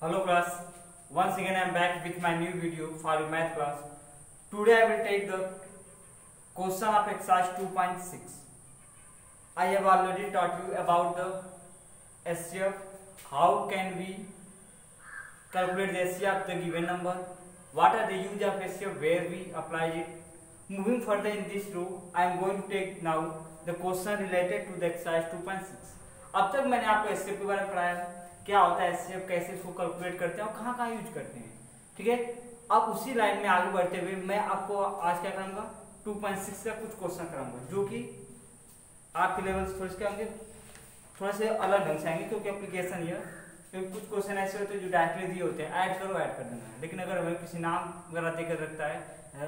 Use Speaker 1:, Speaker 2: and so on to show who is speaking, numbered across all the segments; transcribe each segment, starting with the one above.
Speaker 1: Hello class, once again I am back with my new video for your math class. Today I will take the question of exercise 2.6. I have already taught you about the SCF. How can we calculate the SCF of the given number? What are the use of SCF, where we apply it? Moving further in this row, I am going to take now the question related to the exercise 2.6. अब तक मैंने आपको SCF के बारे में पढ़ाया, क्या होता है SCF, कैसे इसको कैलकुलेट करते हैं और कहाँ कहाँ यूज करते हैं। ठीक है, अब उसी लाइन में आगे बढ़ते हुए मैं आपको आज क्या कराऊंगा, 2.6 का कुछ क्वेश्चन कराऊंगा जो कि आपके लेवल से थोड़े होंगे, थोड़े से अलग ढंग से आएंगे क्योंकि एप्लीकेशन ये, क्योंकि कुछ क्वेश्चन ऐसे होते हैं जो डायरेक्टली दिए होते हैं, ऐड करो ऐड कर देना है। लेकिन अगर हमें किसी नाम वगैरह देकर रखता है,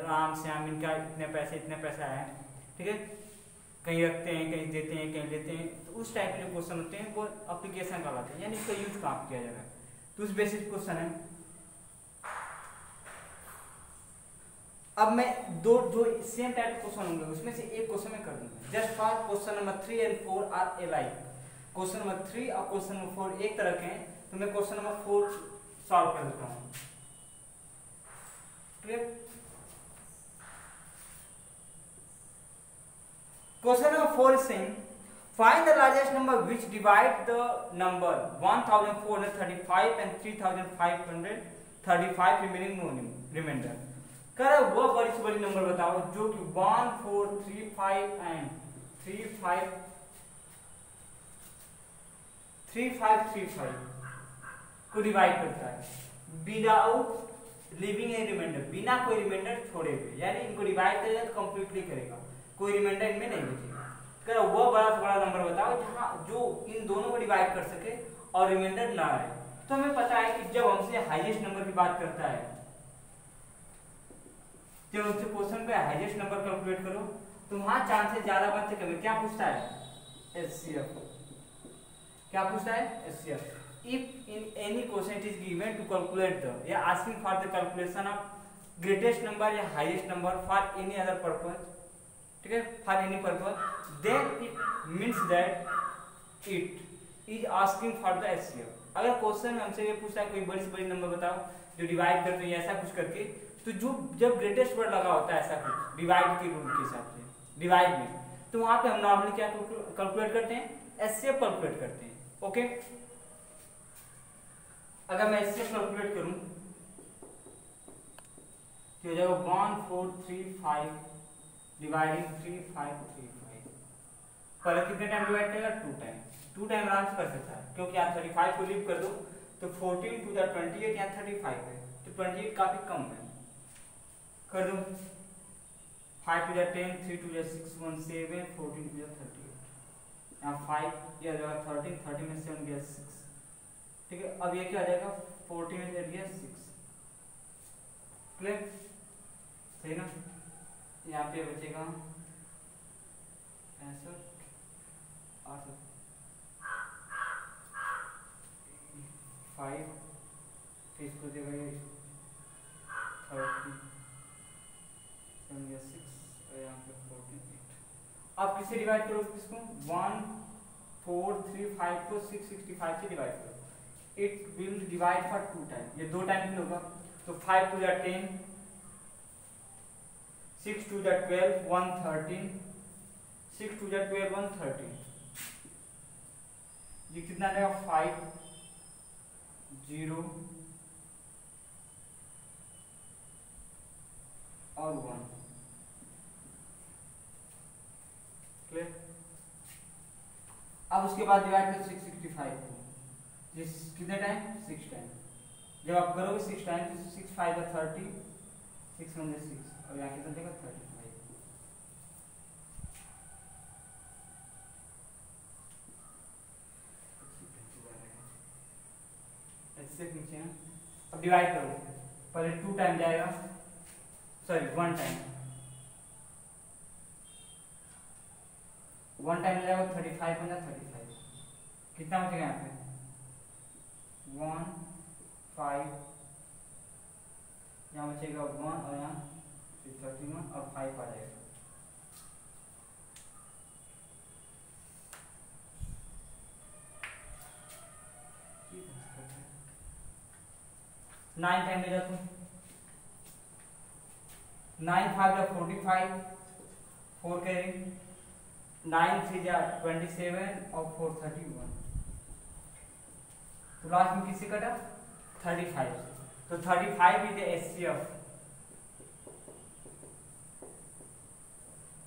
Speaker 1: राम श्याम इनका इतने पैसे आए हैं, ठीक है, कहीं रखते हैं, कहीं देते हैं, कहीं लेते हैं, तो उस टाइप के जो क्वेश्चन होते हैं वो एप्लीकेशन कहलाते हैं, यानी इसका यूज कहाँ किया जाएगा। तो उस बेसिक क्वेश्चन है। अब मैं दो जो सेम टाइप क्वेश्चन होंगे उसमें से एक क्वेश्चन मैं कर दूंगा, just for question number 3 and 4 are alike. Question number 3 और क्वेश्चन नंबर 4 एक तरह के हैं, तो मैं क्वेश्चन नंबर 4 सॉल्व कर देता हूँ। Clear? Question number 4 is saying, find the largest number which divide the number 1435 and 3535 remaining remainder. कर वो बड़ी से बड़ी नंबर बताओ जो कि 1435 and 3535 को डिवाइड करता है विदाउट लिविंग ए रिमाइंडर, बिना कोई रिमाइंडर छोड़े हुए, यानी इनको डिवाइड करेगा तो कंप्लीटली करेगा, कोई रिमाइंडर इनमें नहीं बचेगा। कर वो बड़ा से बड़ा नंबर बताओ जहां जो इन दोनों को डिवाइड कर सके और रिमाइंडर ना आए। तो हमें पता है कि जब हमसे हाईएस्ट नंबर की बात करता है, जब हमसे क्वेश्चन पे हाईएस्ट नंबर कैलकुलेट करो तो वहां चांसेस ज्यादा बनते कम। क्या पूछता है? एचसीएफ। क्या पूछता है? HCF. If in any question it is given to calculate the या asking for the calculation of greatest number या highest number for any other purpose, ठीक है, for any purpose, then it means that it is asking for the HCF. अगर question हमसे ये पूछता है कोई बड़ी से बड़ी नंबर बताओ जो डिवाइड करते हैं ऐसा कुछ करके, तो जो जब ग्रेटेस्ट वर्ड लगा होता है ऐसा कुछ डिवाइड के रूल के हिसाब से डिवाइड में, तो वहां पे हम नॉर्मली क्या कैलकुलेट करते हैं? एचसीएफ कैलकुलेट करते हैं। ओके, अगर मैं एचसीएफ कैलकुलेट करूं तो हो जाएगा 1435 डिवाइडिंग 3535। पहले कितने टाइम डिवाइड करेगा? 2 टाइम आराम से कर सकता है, क्योंकि आप 35 को लीव कर दो तो 14 टू द 28 यहाँ 35 है, तो 28 काफी कम है, कर दो 5 to the 10, 3 to the 6 1 7, 14 to the 38, यहाँ 5 ये आ जाएगा 13 में 7 गया 6, ठीक है। अब ये क्या आ जाएगा? 14 में 8 गया 6। क्लियर? सही ना? यहाँ पे बचेगा 65 5, फिर इसको देगा 30 6 और यहाँ पे 48। अब किसे डिवाइड करो? किसको? 1435 को 665 से डिवाइड करो। It will divide for 2 time, ये 2 टाइम होगा, तो 5 to the 10, 6 to the 12 113, 6 to the 12 113, ये कितना आएगा? 5 0 और 1। क्लियर? अब उसके बाद डिवाइड कर 665 को, जिस कितने टाइम? 6 टाइम। जब आप करोगे 6 टाइम तो 6 5 30, 6 1 6 और यहाँ कितना देगा? 35। इससे नीचे है। अब डिवाइड करो, पहले 2 टाइम जाएगा, सॉरी 1 टाइम, 1 टाइम जाएगा 35 बना 35, कितना बचेगा यहाँ पे? 1 5, यहाँ बचेगा 1 और यहाँ 31 और 5 आ जाएगा। 9 टाइम ले जा तू, 9 5 जा 45, 4 कैरी, 9 3 जा 27 और 4 31, तो लास्ट में किससे कटा 35, तो 35 इज द एचसीएफ,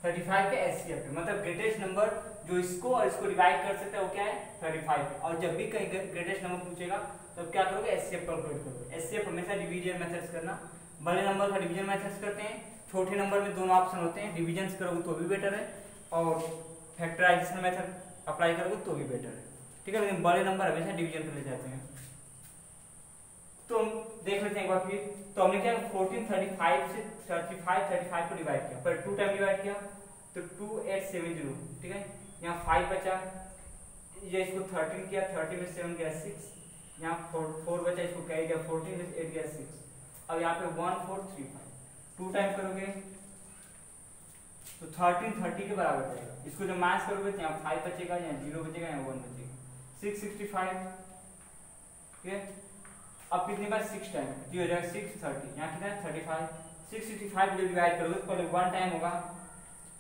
Speaker 1: 35 के एचसीएफ है, मतलब ग्रेटेस्ट नंबर जो इसको और इसको डिवाइड कर सकते हैं वो क्या है 35। और जब भी कहीं ग्रेटेस्ट नंबर पूछेगा तो क्या करोगे एचसीएफ कैलकुलेट करोगे। एचसीएफ हमेशा डिवीजन मेथड्स करना, बड़े नंबर का डिवीजन मेथड्स करते हैं, छोटे नंबर में दोनों ऑप्शन होते हैं, डिवीजन करोगे तो भी बेटर है और फैक्टराइजेशन मेथड अप्लाई करोगे तो भी बेटर है, ठीक है, लेकिन बड़े नंबर हमेशा डिवीजन पे ले जाते हैं। तो हम देख लेते हैं एक बार फिर, तो हमने क्या 14 35 से 35 को डिवाइड किया, पर 2 टाइम डिवाइड किया तो 2870, ठीक है, यहाँ 5 बचा, ये इसको 13 किया, 30 में 7 गया 6, यहाँ 4 बचा, इसको कैरी किया 14 में 8 गया 6, अब यहाँ पे 1435, 2 टाइम करोगे तो 13 30 के बराबर जाएगा, इसको जब मैच करोगे तो यहाँ 5 बचेगा, यहाँ 0 बचेगा, यहाँ 1 बचेगा, 665, ठीक है। अब कितनी बार 6 टाइम जी हो जाएगा 630, यहाँ कितना है 35, 665 को डिवाइड करोगे तो पहले 1 टाइम होगा,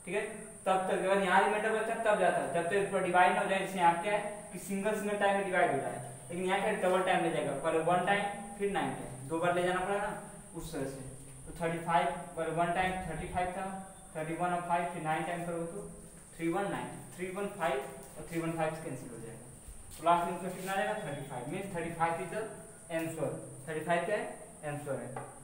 Speaker 1: ठीक है, तब तक अगर यहाँ रिमाइंडर बचता है तब जाता है, जब तक तो डिवाइड ना हो जाए, जैसे यहाँ क्या है कि सिंगल टाइम में डिवाइड हो रहा है, लेकिन यहाँ क्या डबल टाइम ले जाएगा, पहले 1 टाइम फिर 9 टाइम, 2 बार ले जाना पड़ेगा ना उस तरह से। तो 35 पहले 1 टाइम 35 था, 31 और 5 फिर 9 टाइम करोगे तो 319, 315 और 315 कैंसिल हो जाएगा, तो लास्ट में कितना आ जाएगा 35, मींस 35 इज द आंसर, 35 क्या है आंसर है।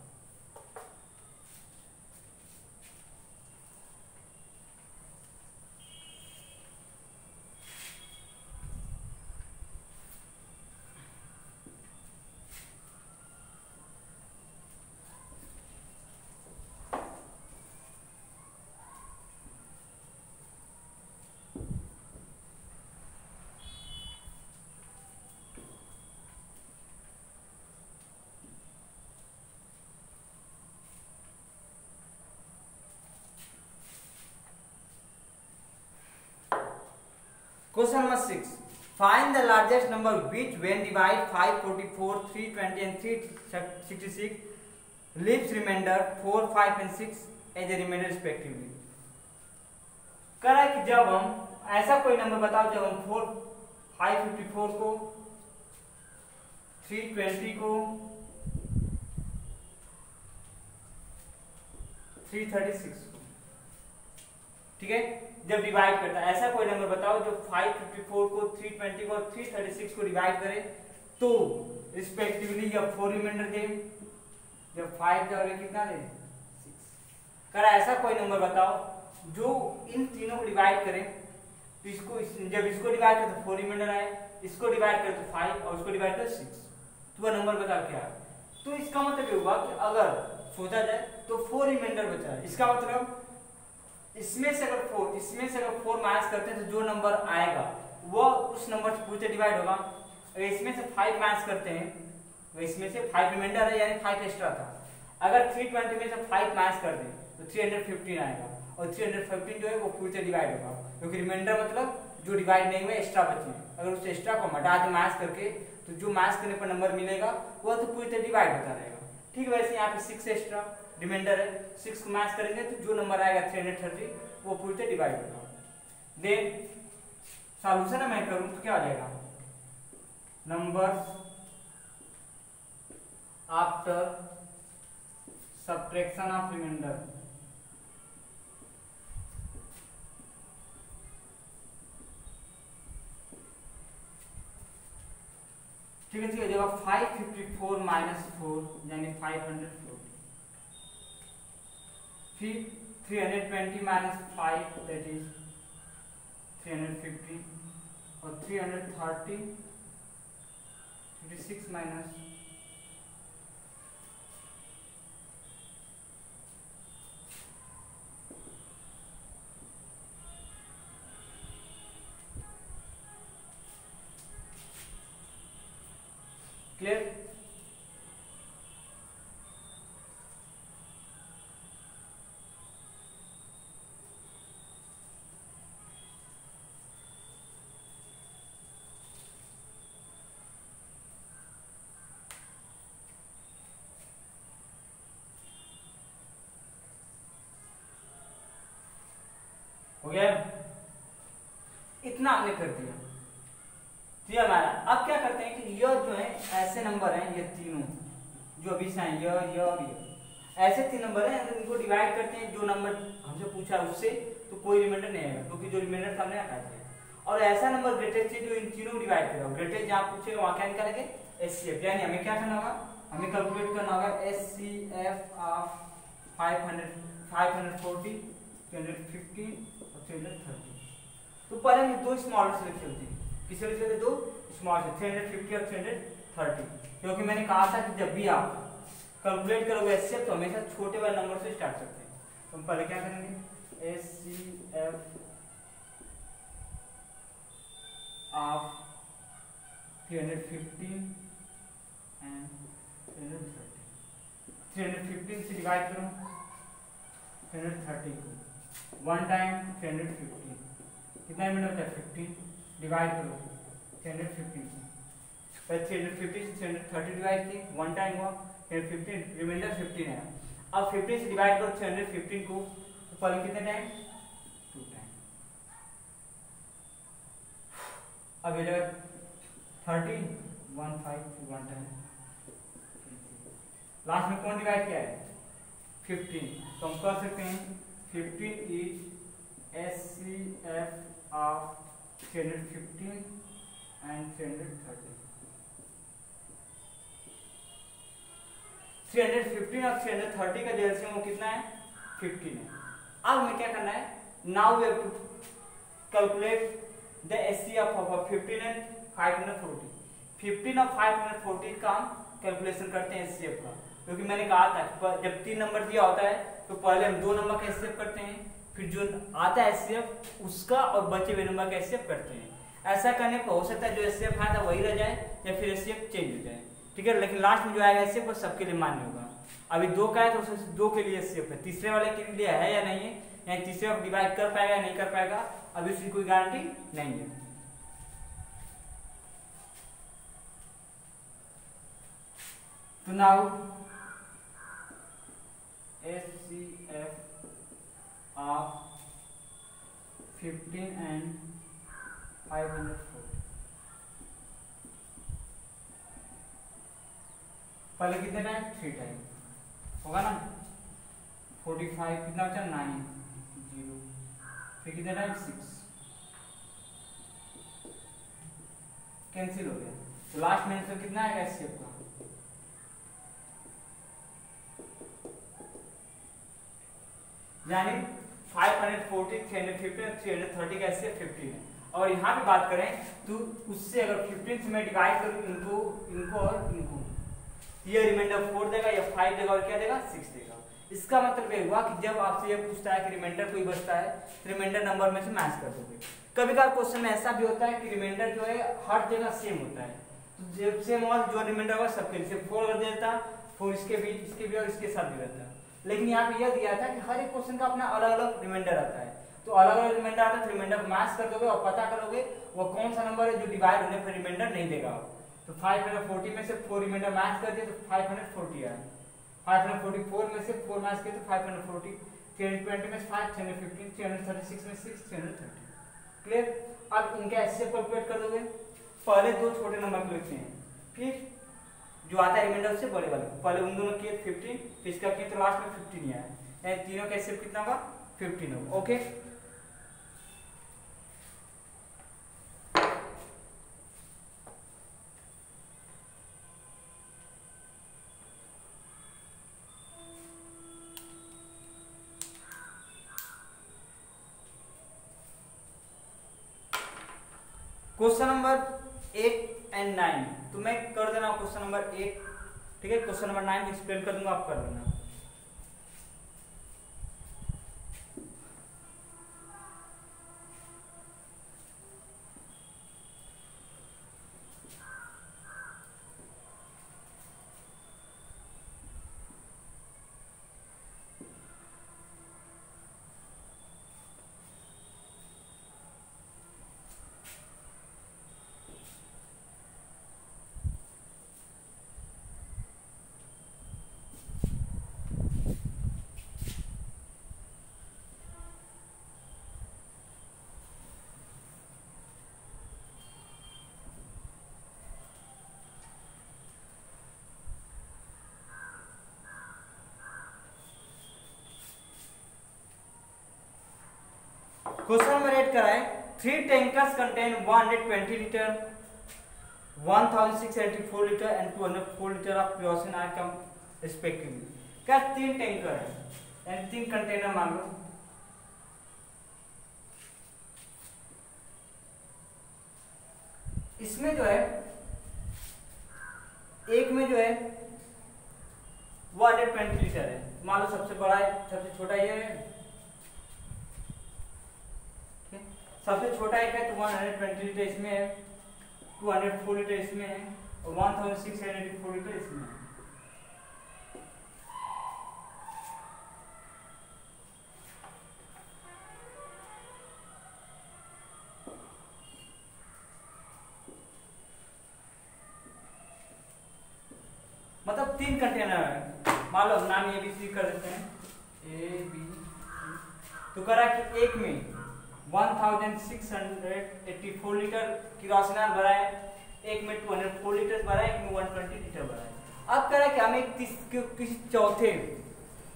Speaker 1: Question number 6. Find the largest number which when divide 544, 320 and 366 leaves remainder 4, 5 and 6 as a remainder respectively. कह रहा है कि जब हम ऐसा कोई नंबर बताओ जब हम 554 को 320 को 336 को, ठीक है, जब डिवाइड करता है ऐसा कोई नंबर बताओ जो 554 को 320 को 336 को डिवाइड करे तो रिस्पेक्टिवली या 4 रिमाइंडर दे, जब 5 जाओगे कितना दे 6। करा ऐसा कोई नंबर बताओ जो इन तीनों को डिवाइड करे तो इसको जब इसको डिवाइड करे तो 4 रिमाइंडर आए, इसको डिवाइड करे तो 5 और इसको डिवाइड करे 6, तो वह नंबर बताओ क्या है। तो इसका मतलब ये हुआ कि अगर सोचा जाए तो 4 रिमाइंडर बचा है, इसका मतलब इसमें से अगर 4 माइनस करते हैं तो जो नंबर आएगा वो उस नंबर से पूरे डिवाइड होगा। अगर इसमें से 5 माइनस करते हैं तो इसमें से 5 रिमाइंडर है यानी 5 एक्स्ट्रा था, अगर 320 में से 5 माइनस कर दें तो 315 आएगा और 315 जो है वो पूरे से डिवाइड होगा, क्योंकि रिमाइंडर मतलब जो डिवाइड नहीं हुए एक्स्ट्रा बचे, अगर उस एक्स्ट्रा को हटा दें माइनस करके तो जो माइनस करने पर नंबर मिलेगा वो तो पूरी तरह डिवाइड होता रहेगा, ठीक है। वैसे यहाँ पे 6 एक्स्ट्रा रिमाइंडर है, 6 को माइनस करेंगे तो जो नंबर आएगा 330 वो पूरी तरह डिवाइड होगा। देन सॉल्यूशन मैं करूं तो क्या आ जाएगा, numbers after subtraction of reminder, ठीक है, ठीक है, जगह 554 माइनस 4 यानी 504, फिर 320 माइनस 5 दैट इज 350 और 330 56 माइनस क्लियर। हमने कर दिया। तो ये हमारा, अब क्या करते हैं कि ये जो है ऐसे नंबर हैं, ये तीनों जो अभी से हैं, ये और ये ऐसे 3 नंबर हैं, इनको डिवाइड करते हैं जो नंबर हमसे पूछा है उससे, तो कोई रिमाइंडर नहीं आएगा क्योंकि जो रिमाइंडर था हमने हटा दिया। और ऐसा नंबर ग्रेटेस्ट है जो इन तीनों डिवाइड करेगा। ग्रेटेस्ट जहां पूछेगा वहां क्या निकालेंगे, एचसीएफ, यानी हमें क्या करना होगा, हमें कैलकुलेट करना होगा एचसीएफ ऑफ 540, 315 और 330। तो पहले हम दो स्मॉल से लिखते हैं, किसे लिखते थे, दो स्मॉल से, 350 और 330, क्योंकि मैंने कहा था कि जब भी आप कैलकुलेट करोगे एचसीएफ तो हमेशा छोटे वाले नंबर से स्टार्ट करते हैं। तो हम पहले क्या करेंगे, एचसीएफ ऑफ 315 एंड 330, 315 से डिवाइड करो 330 को, 1 टाइम 315, कितना मिनट होता है 15, डिवाइड करो 315 से, पहले 350 से 330 डिवाइड किए, 1 टाइम हुआ 15, रिमाइंडर 15 है। अब 15 से डिवाइड करो 315 को, तो पहले कितने टाइम, 2 टाइम। अब ये जगह 13, 1 टाइम, लास्ट में कौन डिवाइड किया है, 15, तो हम कर सकते हैं 15 इज एचसीएफ ऑफ 315 एंड 330। 315 और 330 का जो एलसीएम वो कितना है, 15 है। अब हमें क्या करना है, now we have to calculate the HCF of 15 and 540। 15 और 540 का हम कैलकुलेशन करते हैं एचसीएफ का, क्योंकि मैंने कहा था जब 3 नंबर दिया होता है तो पहले हम 2 नंबर का एचसीएफ करते हैं, फिर जो आता है एचसीएफ उसका और बचे हुए नंबर का एचसीएफ करते हैं। ऐसा करने पर हो सकता है जो एचसीएफ आया था वही रह जाए या फिर एचसीएफ चेंज हो जाए, ठीक है, लेकिन लास्ट में जो आएगा एचसीएफ वो सबके लिए मान्य होगा। अभी 2 का है तो 2 के लिए एचसीएफ है, तीसरे वाले के लिए है या नहीं है, यानी तीसरे वाला डिवाइड कर पाएगा या नहीं कर पाएगा, अभी उसकी कोई गारंटी नहीं है। तो नाउ एचसीएफ ऑफ 15 एंड 540, पहले कितने टाइम, 3 टाइम होगा ना, 45 कितना बचा, 9, 0, फिर कितने टाइम, 6, कैंसिल हो गया, तो लास्ट में आंसर कितना आएगा एचसीएफ का, यानी 540, 350 और 330 का एचसीएफ 15 है। और यहाँ पे बात करें तो उससे अगर 15 से मैं डिवाइड करूँ इनको और इनको, ये रिमाइंडर 4 देगा, या 5 देगा और क्या देगा, 6 देगा। इसका मतलब ये हुआ कि जब आपसे ये पूछता है कि रिमाइंडर कोई बचता है, रिमाइंडर नंबर में से मैच कर दोगे। कभी कभार क्वेश्चन में ऐसा भी होता है कि रिमाइंडर जो है हर जगह सेम होता है, तो जब सेम और जो रिमाइंडर होगा सबके लिए 4 कर देता, 4 इसके भी और इसके साथ भी रहता। लेकिन यहाँ पे यह दिया था कि हर एक क्वेश्चन का अपना अलग अलग रिमाइंडर आता है, तो अलग अलग रिमाइंडर आता है, तो रिमाइंडर मैच कर दोगे और पता करोगे वो कौन सा नंबर है जो डिवाइड होने पर रिमाइंडर नहीं देगा। तो 540 में से 4 रिमाइंडर मैच कर दिए तो 540 आया, 544 में से 4 मैच किए तो 540, 320 में 5, 315, 336 में 6, 330, क्लियर। अब इनका एचसीएफ कैलकुलेट कर दोगे, पहले 2 छोटे नंबर को लिखते हैं, फिर जो आता है रिमाइंडर उससे बड़े वाले, पहले उन दोनों किए 15, फिर इसका किए तो लास्ट में 15 ही आया, यानी तीनों का एचसीएफ कितना होगा, 15 होगा, ओके। क्वेश्चन नंबर 8 एंड 9, तो मैं कर देना क्वेश्चन नंबर 8, ठीक है, क्वेश्चन नंबर 9 एक्सप्लेन कर दूंगा, आप कर देना। क्वेश्चन में रेट करा है 3 tankers contain 120 litre 1684 litre and 204 litre of kerosene are come respectively. क्या 3 टैंकर है यानी 3 कंटेनर मान लो। इसमें जो है एक में जो है 120 लीटर है, मान लो सबसे बड़ा है, सबसे छोटा ये है, सबसे छोटा एक है तो 120 लीटर इसमें है, 204 लीटर इसमें है और 1684 लीटर इसमें है। मतलब 3 कंटेनर है, मान लो नाम ए बी सी कर देते हैं, ए बी सी। तो करा कि एक में 1684 लीटर केरोसिन भरा है, एक में 204 लीटर भरा है, एक में 120 लीटर भरा है। अब करा कि हमें किसी चौथे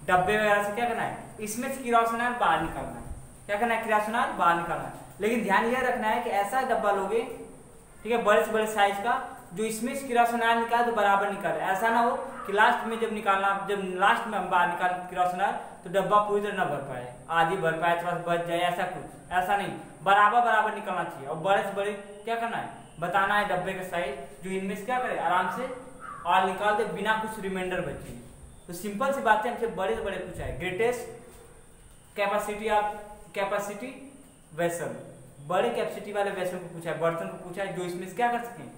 Speaker 1: डब्बे वगैरह से क्या करना है, इसमें से केरोसिन बाहर निकालना है। क्या करना है, केरोसिन बाहर निकालना है। लेकिन ध्यान यह रखना है कि ऐसा डब्बा लोगे, ठीक है, बड़े से बड़े साइज का, जो इसमें से केरोसिन निकाले तो बराबर निकाले। ऐसा ना हो कि लास्ट में जब लास्ट में हम बाहर निकाल केरोसिन तो डब्बा पूरी तरह ना भर पाए, आधी भर पाए, थोड़ा सा बच जाए, ऐसा कुछ, ऐसा नहीं, बराबर निकालना चाहिए। और बड़े से बड़े क्या करना है, बताना है डब्बे का साइज, जो इनमें से क्या करे आराम से और निकाल दे बिना कुछ रिमाइंडर बचे। तो सिंपल सी बात है, हमसे बड़े से बड़े पूछा है ग्रेटेस्ट कैपेसिटी वेसल, बड़े कैपेसिटी वाले वेसल को पूछा है, बर्तन को पूछा है जो इसमें से क्या कर सके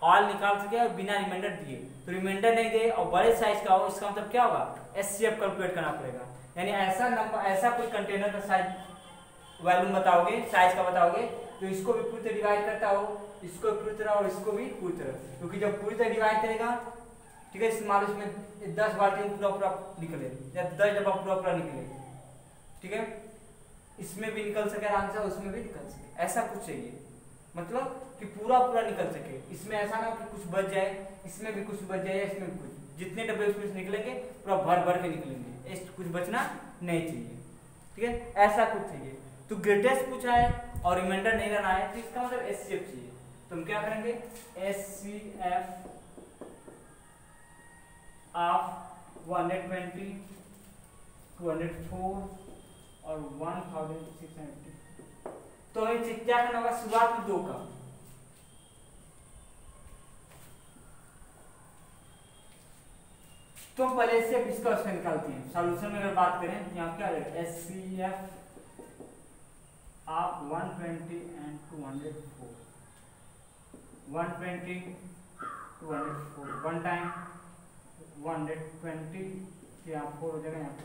Speaker 1: ऑयल निकाल सके और बिना रिमाइंडर दिए। तो रिमाइंडर नहीं दे और बड़े साइज का हो, इसका मतलब क्या होगा, एचसीएफ कैलकुलेट करना पड़ेगा। यानी ऐसा नंबर, ऐसा कोई कंटेनर का साइज वैल्यूम बताओगे, साइज का बताओगे, तो इसको भी पूरी तरह डिवाइड करता हो, इसको भी पूरी तरह और इसको भी पूरी तरह, क्योंकि जब पूरी तरह डिवाइड करेगा, ठीक है, मान लो इसमें 10 बाल्टी पूरा निकले या 10 डब्बा पूरा निकले, ठीक है, इसमें भी निकल सके आराम से, उसमें भी निकल सके, ऐसा कुछ चाहिए, मतलब कि पूरा निकल सके। इसमें ऐसा ना कि कुछ बच जाए, इसमें भी कुछ बच जाए, इसमें भी कुछ, जितने डब्बे उसमें से निकलेंगे पूरा भर के निकलेंगे, कुछ बचना नहीं चाहिए, ठीक है, ऐसा कुछ चाहिए। तो ग्रेटेस्ट पूछा है और रिमाइंडर नहीं रहना है, तो इसका मतलब एचसीएफ चाहिए। तो हम क्या करेंगे, एचसीएफ ऑफ 120, 204 और 1680। तो हमें क्या करना होगा, शुरुआत में 2 का, तो पहले से इसका उसका निकालते हैं। सॉल्यूशन में अगर बात करें, यहाँ क्या है, HCF of 120 and 204, 120 204, one time 120, यहाँ 4 हो जाएगा, यहाँ पे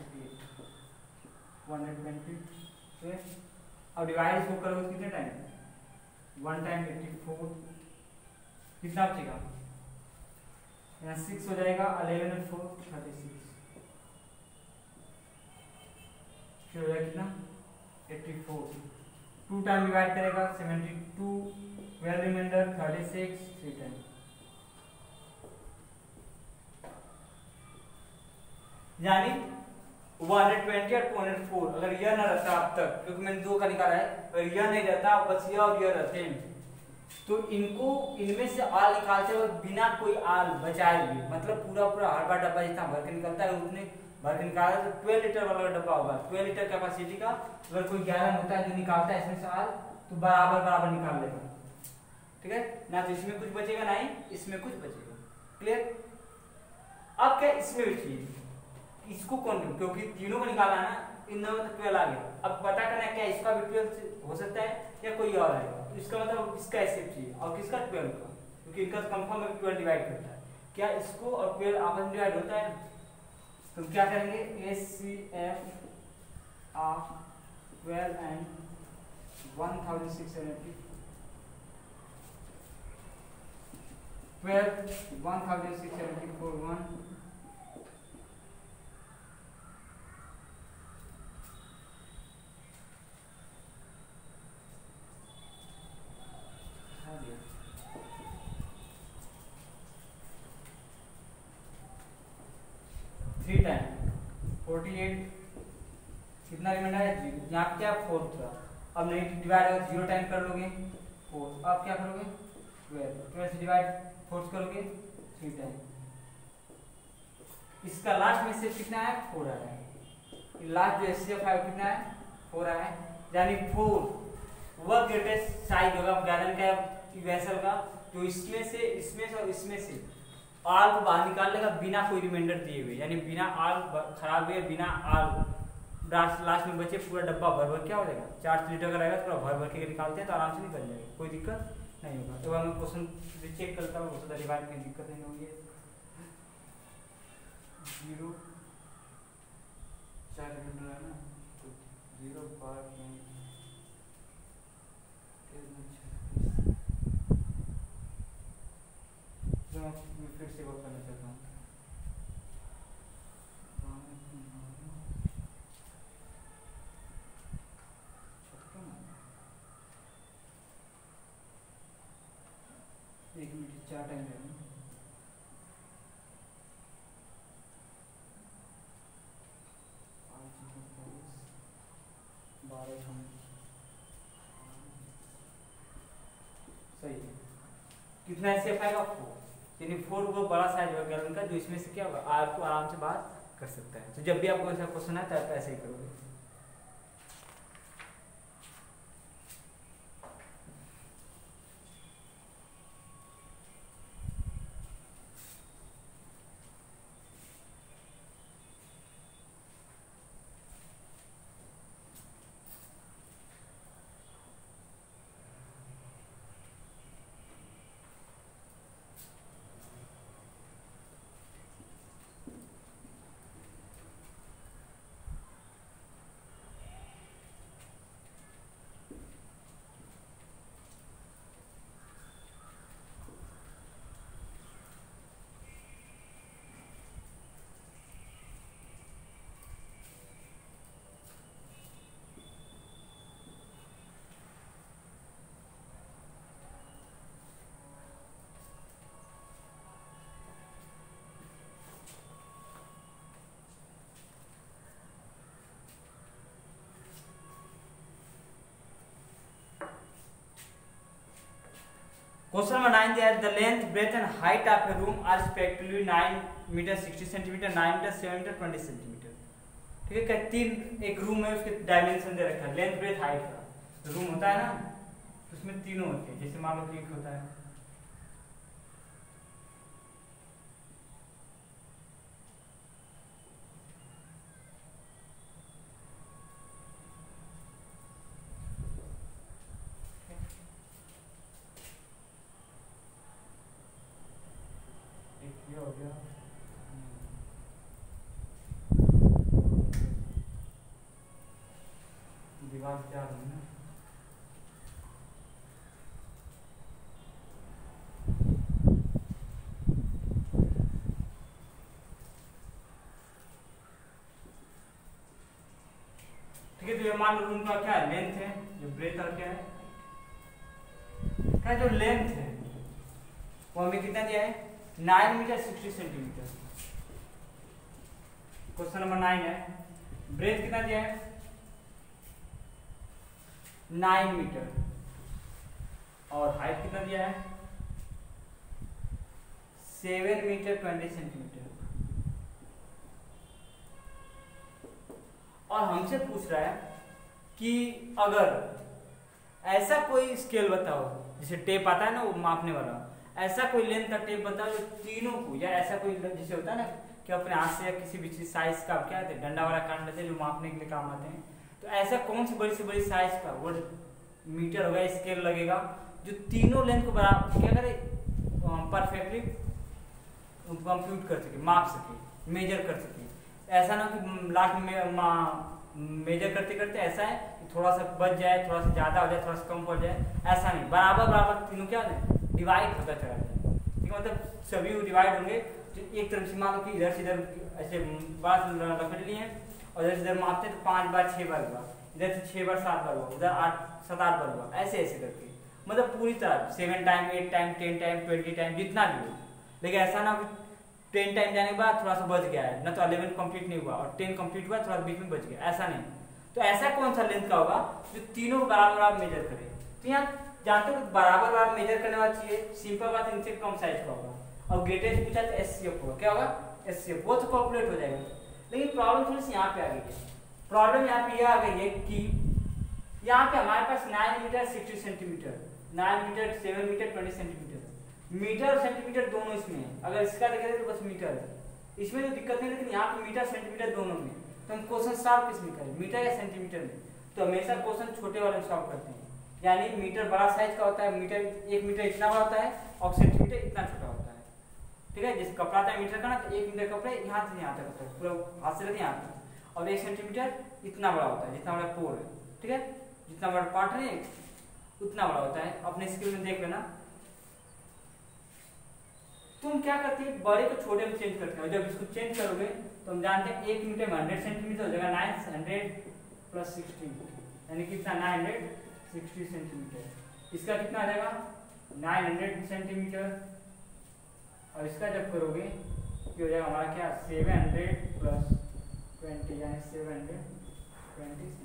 Speaker 1: 120, अब डिवाइड इसको करोगे कितने टाइम, 1 टाइम 84, कितना बचेगा, यहाँ 6 हो जाएगा, 11 और 4 36, फिर हो जाएगा कितना 84, 2 टाइम डिवाइड करेगा 72, 12 रिमाइंडर 36, 3 टाइम, यानी 120 और 204। अगर यह ना रहता अब तक, क्योंकि मैंने 2 का निकाला है, अगर यह नहीं रहता, बस यह और यह रहते हैं, तो इनको इनमें से आल निकालते हुए बिना कोई आल बचाए हुए, मतलब पूरा हर बार डब्बा जितना भर के निकलता है उतने भर के निकाला, तो 12 लीटर वाला डब्बा होगा, 12 लीटर कैपेसिटी का। अगर कोई 11 होता है जो निकालता है इसमें से आल, तो बराबर निकाल लेगा, ठीक है ना, तो इसमें कुछ बचेगा नहीं, इसमें कुछ बचेगा। क्लियर। अब क्या इसमें भी चाहिए, इसको कौन, क्योंकि तीनों को निकालना है ना, इन दोनों में 12 आ गया। अब पता करना है क्या इसका भी 12 हो सकता है या कोई और आएगा, तो इसका मतलब इसका एचसीएफ चाहिए और किसका 12 का, क्योंकि इनका कंफर्म है 12 डिवाइड करता है। क्या इसको और 12 आपस में डिवाइड होता है, तो क्या करेंगे, एचसीएफ ऑफ 12 एंड 1680, 12 1674 1 3 टाइम 48, कितना रिमाइंडर है, यहाँ क्या 4 था, अब नहीं डिवाइड होगा 0 टाइम कर लोगे 4, अब क्या करोगे 12 से डिवाइड 4 करोगे 3 टाइम। इसका लास्ट में से कितना है 4 आ रहा है, लास्ट जो HCF है कितना है 4 आया है, यानी 4 वह ग्रेटेस्ट साइज होगा गैलन का वेसल का जो इसमें से और इसमें से आल को बाहर निकाल लेगा बिना कोई रिमाइंडर दिए हुए, यानी बिना आल खराब हुए बिना आल लास्ट में बचे पूरा डब्बा भर भर क्या हो जाएगा 4 लीटर का रहेगा, थोड़ा भर भर के निकालते हैं तो आराम से निकल जाएगा, कोई दिक्कत नहीं होगा। तो मैं क्वेश्चन चेक करता हूँ, हो डिवाइड में दिक्कत नहीं होगी। 0 4 लीटर है ना, तो 0 5 फिर से वर्क करना चाहता हूँ। एक मिनट 4 टाइम है 12 सही है। कितना ऐसे आएगा 4, यानी 4 वो बड़ा साइज होगा गैलन का जो इसमें से क्या होगा आर को आराम से बाहर कर सकता है। तो जब भी आपको ऐसा क्वेश्चन है तो आप ऐसे ही करोगे। Question number 9 there, the length, breadth and height of a room are respectively 9 metre 60 centimetre, 9 metre 7 metre 20 centimetre. ठीक है, क्या तीन एक रूम है उसके डायमेंशन दे रखा है लेंथ ब्रेथ हाइट का। रूम होता है ना उसमें तीनों होते हैं, जैसे मान लो कि एक होता है हो गया दीवार क्या है ना ठीक है। तो ये मान लो रूम का क्या है लेंथ है, ये ब्रेथ और क्या है जो लेंथ है वो हमें कितना दिया है 9 मीटर 60 सेंटीमीटर। क्वेश्चन नंबर 9 है। ब्रेथ कितना दिया है 9 मीटर और हाइट कितना दिया है 7 मीटर 20 सेंटीमीटर। और हमसे पूछ रहा है कि अगर ऐसा कोई स्केल बताओ, जैसे टेप आता है ना वो मापने वाला, ऐसा कोई लेंथ का टेप बताओ जो तीनों को, या ऐसा कोई जैसे होता है ना कि अपने हाथ से या किसी भी चीज साइज का क्या कहते हैं डंडा वाला काट लेते हैं जो मापने के लिए काम आते हैं, तो ऐसा कौन सी बड़ी से बड़ी साइज का वो मीटर होगा स्केल लगेगा जो तीनों लेंथ को बराबर क्या करे परफेक्टली कंप्यूट कर सके, माप सके, मेजर कर सके। ऐसा ना कि लास्ट में मेजर करते करते ऐसा है कि थोड़ा सा बच जाए, थोड़ा सा ज्यादा हो जाए, थोड़ा सा कम पड़ जाए, ऐसा नहीं, बराबर बराबर तीनों क्या है डिवाइड होता चला जाए। ठीक है, मतलब सभी डिवाइड होंगे। तो एक तरफ से मान लो कि इधर से इधर ऐसे बात रख लिए और इधर से इधर मापते तो 5 बार 6 बार हुआ, इधर से 6 बार 7 बार हुआ, उधर 8 7 8 बार हुआ, ऐसे ऐसे करके मतलब पूरी तरह 7 टाइम 8 टाइम 10 टाइम 20 टाइम जितना भी हो। लेकिन ऐसा ना 10 टाइम जाने के बाद थोड़ा सा बच गया है ना, तो 11 कंप्लीट नहीं हुआ और 10 कंप्लीट हुआ थोड़ा बीच में बच गया, ऐसा नहीं। तो ऐसा कौन सा लेंथ का होगा जो तीनों बराबर आप मेजर करें। तो यहाँ जानते हो बराबर आप मेजर करने वाला चाहिए, सिंपल बात इनसे कम साइज का होगा। और ग्रेटेस्ट पूछा तो एचसीएफ होगा, क्या होगा एचसीएफ, वो तो कैलकुलेट हो जाएगा। लेकिन प्रॉब्लम थोड़ी सी यहाँ पे आ गई है। प्रॉब्लम यहाँ पे यह आ गई है कि यहाँ पे हमारे पास 9 metre 60 centimetre, 9 metre 7 metre 20 centimetre, metre और सेंटीमीटर दोनों इसमें है। अगर इसका देखें तो बस मीटर है, इसमें तो दिक्कत नहीं, लेकिन यहाँ पे मीटर सेंटीमीटर दोनों में। तो हम क्वेश्चन सॉल्व किस में करें, मीटर या सेंटीमीटर में? तो हमेशा क्वेश्चन छोटे वाले में सॉल्व करते हैं। यानी मीटर बड़ा साइज का होता है, मीटर 1 मीटर इतना बड़ा होता है और सेंटीमीटर इतना छोटा होता है। ठीक है, जैसे कपड़ा था मीटर का ना, तो 1 मीटर कपड़े यहाँ से यहाँ तक होता है, पूरा हाथ से लेके यहाँ तक, और 1 सेंटीमीटर इतना बड़ा होता है, जितना बड़ा पोर है। ठीक है, जितना बड़ा पार्ट है उतना बड़ा होता है। अपने स्क्रीन में देख लेना। तुम क्या करते हैं, बड़े को छोटे में चेंज करते हो। जब इसको चेंज करोगे तो हम जानते हैं 1 मीटर में 100 सेंटीमीटर हो जाएगा, 900 प्लस 60 यानी कितना 960 सेंटीमीटर। इसका कितना आ जाएगा 900 सेंटीमीटर, और इसका जब करोगे तो हो जाएगा हमारा क्या 700 प्लस 20 यानी 720 सेंटीमीटर।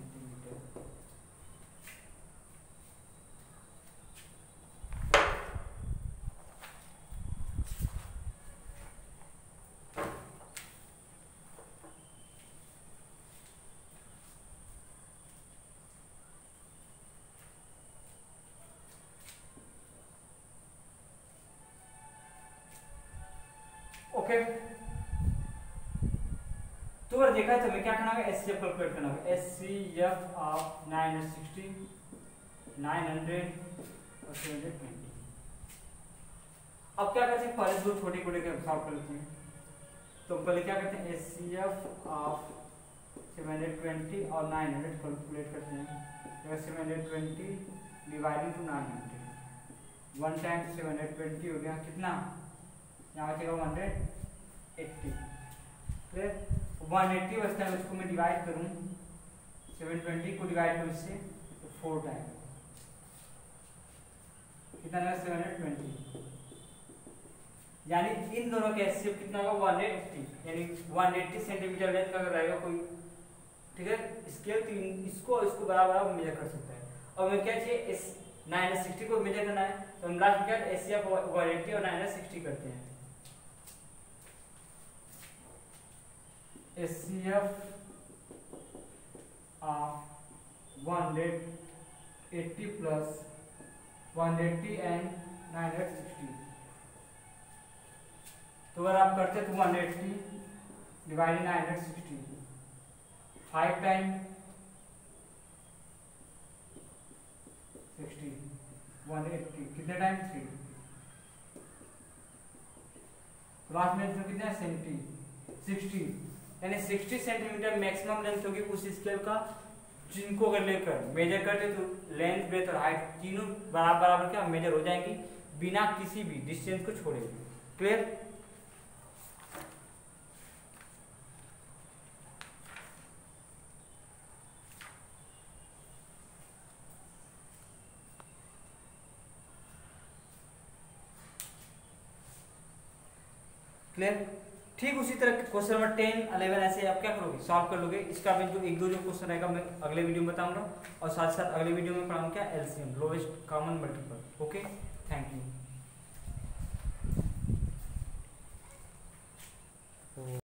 Speaker 1: ओके, तो अगर देखा है तो हमें क्या करना होगा, एचसीएफ कैलकुलेट करना होगा। एचसीएफ ऑफ 960, 900 और 720। अब क्या करते हैं, पहले दो छोटे छोटे के सॉल्व कर लेते हैं। तो पहले क्या करते हैं, एचसीएफ ऑफ 720 और 900 कैलकुलेट करते हैं। 720 डिवाइडिंग टू 900, 1 टाइम 720 हो गया, कितना यहाँ बचेगा 180। फिर 180 बचता है, उसको मैं डिवाइड करूँ 720 को डिवाइड करूँ इससे तो 4 टाइम, कितना है 720। यानी इन दोनों के एचसीएफ कितना होगा 180, यानी 180 सेंटीमीटर लेंथ का रहेगा कोई। ठीक है, स्केल तो इसको इसको बराबर मेजर कर सकता है। और मैं क्या चाहिए, इस 960 को मेजर करना है, तो हम लास्ट में क्या एचसीएफ 180 और 960 करते हैं। HCF of 180 plus 180 and 960। तो अगर आप करते तो 180 डिवाइड 960, 5 टाइम 60, 180 कितने टाइम 3, लास्ट में कितना है 60, यानी 60 सेंटीमीटर मैक्सिमम लेंथ होगी उस स्केल का, जिनको अगर लेकर मेजर करते तो लेंथ ब्रेथ और हाइट तीनों बराबर क्या मेजर हो जाएंगी बिना किसी भी डिस्टेंस को छोड़े। क्लियर? क्लियर? ठीक उसी तरह क्वेश्चन नंबर 10, 11 ऐसे आप क्या करोगे, सॉल्व कर लोगे। इसका मैं जो एक दो जो क्वेश्चन रहेगा मैं अगले वीडियो में बताऊंगा, और साथ साथ अगले वीडियो में पढ़ाऊंगा क्या LCM, lowest common multiple. Okay, thank you.